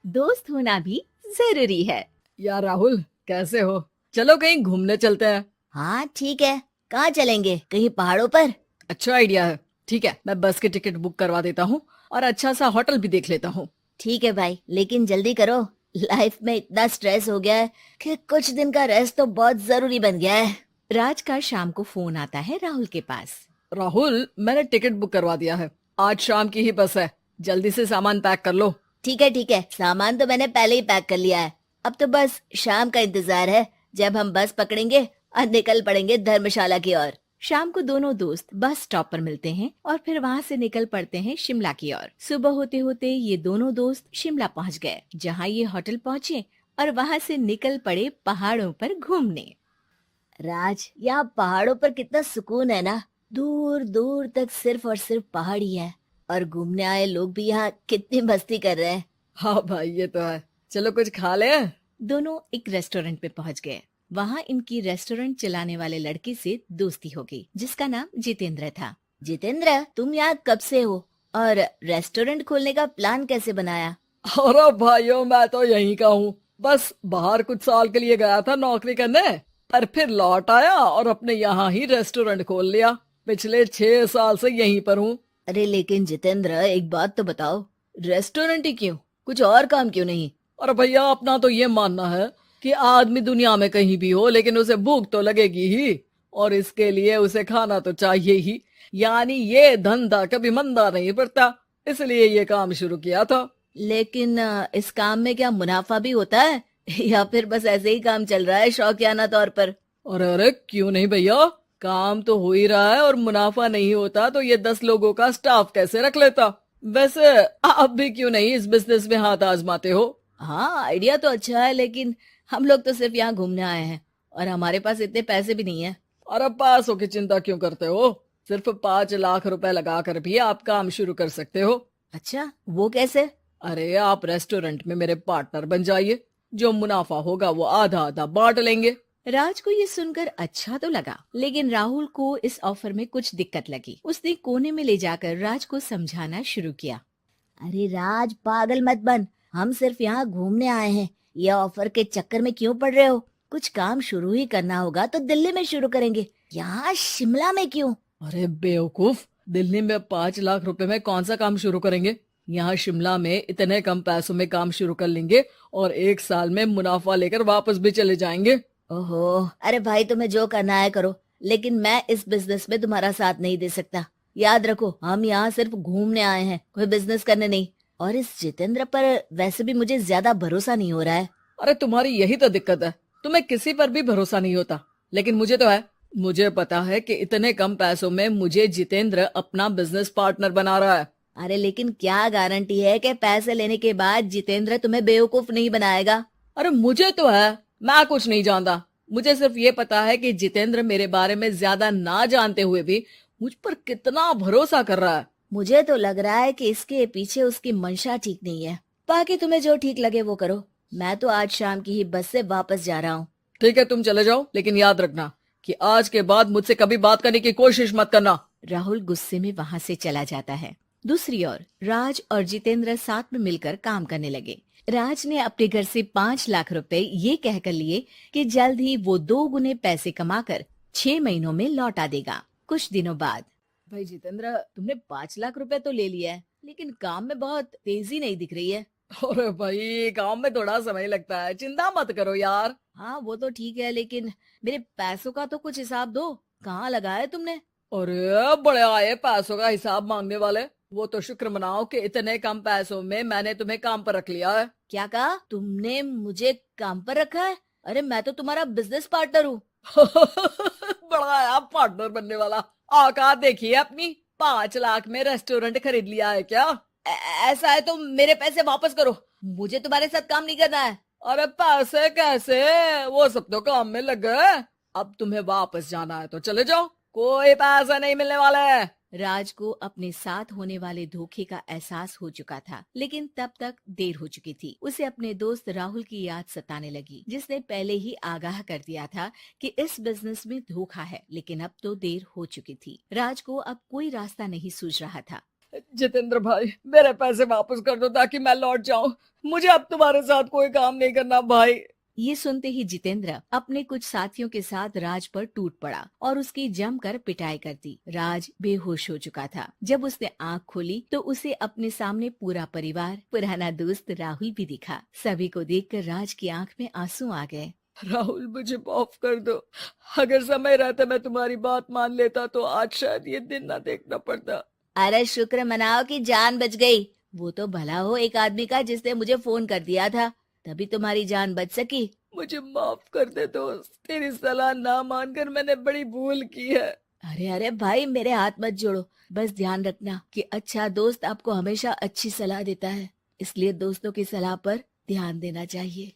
दोस्त होना भी जरूरी है। यार राहुल, कैसे हो? चलो कहीं घूमने चलते हैं। हाँ ठीक है। कहाँ चलेंगे? कहीं पहाड़ों पर? अच्छा आइडिया है। ठीक है, मैं बस की टिकट बुक करवा देता हूँ और अच्छा सा होटल भी देख लेता हूँ। ठीक है भाई, लेकिन जल्दी करो। लाइफ में इतना स्ट्रेस हो गया है कि कुछ दिन का रेस्ट तो बहुत जरूरी बन गया है। राज का शाम को फोन आता है राहुल के पास। राहुल, मैंने टिकट बुक करवा दिया है। आज शाम की ही बस है। जल्दी से सामान पैक कर लो। ठीक है, सामान तो मैंने पहले ही पैक कर लिया है। अब तो बस शाम का इंतजार है, जब हम बस पकड़ेंगे और निकल पड़ेंगे धर्मशाला की ओर। शाम को दोनों दोस्त बस स्टॉप पर मिलते हैं और फिर वहाँ से निकल पड़ते हैं शिमला की ओर। सुबह होते होते ये दोनों दोस्त शिमला पहुँच गए, जहाँ ये होटल पहुँचे और वहाँ से निकल पड़े पहाड़ों पर घूमने। राज, यहाँ पहाड़ों पर कितना सुकून है ना। दूर दूर तक सिर्फ और सिर्फ पहाड़ ही है, और घूमने आए लोग भी यहाँ कितनी मस्ती कर रहे हैं। हाँ भाई, ये तो है। चलो कुछ खा ले। दोनों एक रेस्टोरेंट पे पहुँच गए। वहाँ इनकी रेस्टोरेंट चलाने वाले लड़के से दोस्ती हो गई, जिसका नाम जितेंद्र था। जितेंद्र, तुम यहाँ कब से हो और रेस्टोरेंट खोलने का प्लान कैसे बनाया? अरे भाइयों, मैं तो यहीं का हूँ। बस बाहर कुछ साल के लिए गया था नौकरी करने, पर फिर लौट आया और अपने यहाँ ही रेस्टोरेंट खोल लिया। पिछले 6 साल से यहीं पर हूँ। अरे लेकिन जितेंद्र, एक बात तो बताओ, रेस्टोरेंट ही क्यों? कुछ और काम क्यों नहीं? और भैया, अपना तो ये मानना है कि आदमी दुनिया में कहीं भी हो लेकिन उसे भूख तो लगेगी ही, और इसके लिए उसे खाना तो चाहिए ही। यानी ये धंधा कभी मंदा नहीं पड़ता, इसलिए ये काम शुरू किया था। लेकिन इस काम में क्या मुनाफा भी होता है या फिर बस ऐसे ही काम चल रहा है शौकियाना तौर पर? और अरे क्यों नहीं भैया, काम तो हो ही रहा है और मुनाफा नहीं होता तो ये 10 लोगों का स्टाफ कैसे रख लेता। वैसे आप भी क्यों नहीं इस बिजनेस में हाथ आजमाते हो? हाँ, आइडिया तो अच्छा है, लेकिन हम लोग तो सिर्फ यहाँ घूमने आए हैं और हमारे पास इतने पैसे भी नहीं है। और अब पैसों की चिंता क्यों करते हो? सिर्फ 5 लाख रुपए लगा कर भी आप काम शुरू कर सकते हो। अच्छा, वो कैसे? अरे आप रेस्टोरेंट में मेरे पार्टनर बन जाइए। जो मुनाफा होगा वो आधा आधा बांट लेंगे। राज को ये सुनकर अच्छा तो लगा, लेकिन राहुल को इस ऑफर में कुछ दिक्कत लगी। उसने कोने में ले जाकर राज को समझाना शुरू किया। अरे राज, पागल मत बन। हम सिर्फ यहाँ घूमने आए हैं, ये ऑफर के चक्कर में क्यों पड़ रहे हो? कुछ काम शुरू ही करना होगा तो दिल्ली में शुरू करेंगे, यहाँ शिमला में क्यों? अरे बेवकूफ, दिल्ली में 5 लाख रुपए में कौन सा काम शुरू करेंगे? यहाँ शिमला में इतने कम पैसों में काम शुरू कर लेंगे और 1 साल में मुनाफा लेकर वापस भी चले जाएंगे। ओहो, अरे भाई, तुम्हें जो करना है करो, लेकिन मैं इस बिजनेस में तुम्हारा साथ नहीं दे सकता। याद रखो, हम यहाँ सिर्फ घूमने आए हैं, कोई बिजनेस करने नहीं। और इस जितेंद्र पर वैसे भी मुझे ज्यादा भरोसा नहीं हो रहा है। अरे तुम्हारी यही तो दिक्कत है, तुम्हें किसी पर भी भरोसा नहीं होता, लेकिन मुझे तो है। मुझे पता है कि इतने कम पैसों में मुझे जितेंद्र अपना बिजनेस पार्टनर बना रहा है। अरे लेकिन क्या गारंटी है कि पैसे लेने के बाद जितेंद्र तुम्हें बेवकूफ नहीं बनाएगा? अरे मुझे तो है, मैं कुछ नहीं जानता। मुझे सिर्फ ये पता है कि जितेंद्र मेरे बारे में ज्यादा ना जानते हुए भी मुझ पर कितना भरोसा कर रहा है। मुझे तो लग रहा है कि इसके पीछे उसकी मंशा ठीक नहीं है। बाकी तुम्हें जो ठीक लगे वो करो। मैं तो आज शाम की ही बस से वापस जा रहा हूँ। ठीक है, तुम चले जाओ, लेकिन याद रखना कि आज के बाद मुझसे कभी बात करने की कोशिश मत करना। राहुल गुस्से में वहाँ से चला जाता है। दूसरी ओर राज और जितेंद्र साथ में मिलकर काम करने लगे। राज ने अपने घर से 5 लाख रुपए ये कहकर लिए कि जल्द ही वो 2 गुने पैसे कमाकर 6 महीनों में लौटा देगा। कुछ दिनों बाद, भाई जितेंद्र, तुमने 5 लाख रुपए तो ले लिया है, लेकिन काम में बहुत तेजी नहीं दिख रही है। अरे भाई, काम में थोड़ा समय लगता है, चिंता मत करो यार। हाँ वो तो ठीक है, लेकिन मेरे पैसों का तो कुछ हिसाब दो। कहाँ लगाया तुमने? अरे बड़े आए पैसों का हिसाब मांगने वाले। वो तो शुक्र मनाओ कि इतने कम पैसों में मैंने तुम्हें काम पर रख लिया है। क्या कहा? तुमने मुझे काम पर रखा है? अरे मैं तो तुम्हारा बिजनेस पार्टनर हूँ। बड़ा आया पार्टनर बनने वाला। औकात देखिए अपनी। 5 लाख में रेस्टोरेंट खरीद लिया है क्या? ऐसा है तो मेरे पैसे वापस करो, मुझे तुम्हारे साथ काम नहीं करना है। अरे पैसे कैसे, वो सब तो काम में लग गए। अब तुम्हें वापस जाना है तो चले जाओ, कोई पैसा नहीं मिलने वाला है। राज को अपने साथ होने वाले धोखे का एहसास हो चुका था, लेकिन तब तक देर हो चुकी थी। उसे अपने दोस्त राहुल की याद सताने लगी, जिसने पहले ही आगाह कर दिया था कि इस बिजनेस में धोखा है, लेकिन अब तो देर हो चुकी थी। राज को अब कोई रास्ता नहीं सूझ रहा था। जितेंद्र भाई, मेरे पैसे वापस कर दो ताकि मैं लौट जाऊं। मुझे अब तुम्हारे साथ कोई काम नहीं करना भाई। ये सुनते ही जितेंद्र अपने कुछ साथियों के साथ राज पर टूट पड़ा और उसकी जमकर पिटाई कर दी। राज बेहोश हो चुका था। जब उसने आंख खोली तो उसे अपने सामने पूरा परिवार, पुराना दोस्त राहुल भी दिखा। सभी को देखकर राज की आंख में आंसू आ गए। राहुल, मुझे माफ कर दो। अगर समय रहते मैं तुम्हारी बात मान लेता तो आज शायद ये दिन ना देखना पड़ता। अरे शुक्र मनाओ कि जान बच गई। वो तो भला हो एक आदमी का जिसने मुझे फोन कर दिया था, तभी तुम्हारी जान बच सकी। मुझे माफ कर दे दोस्त, तेरी सलाह ना मानकर मैंने बड़ी भूल की है। अरे अरे भाई, मेरे हाथ मत जोड़ो। बस ध्यान रखना कि अच्छा दोस्त आपको हमेशा अच्छी सलाह देता है, इसलिए दोस्तों की सलाह पर ध्यान देना चाहिए।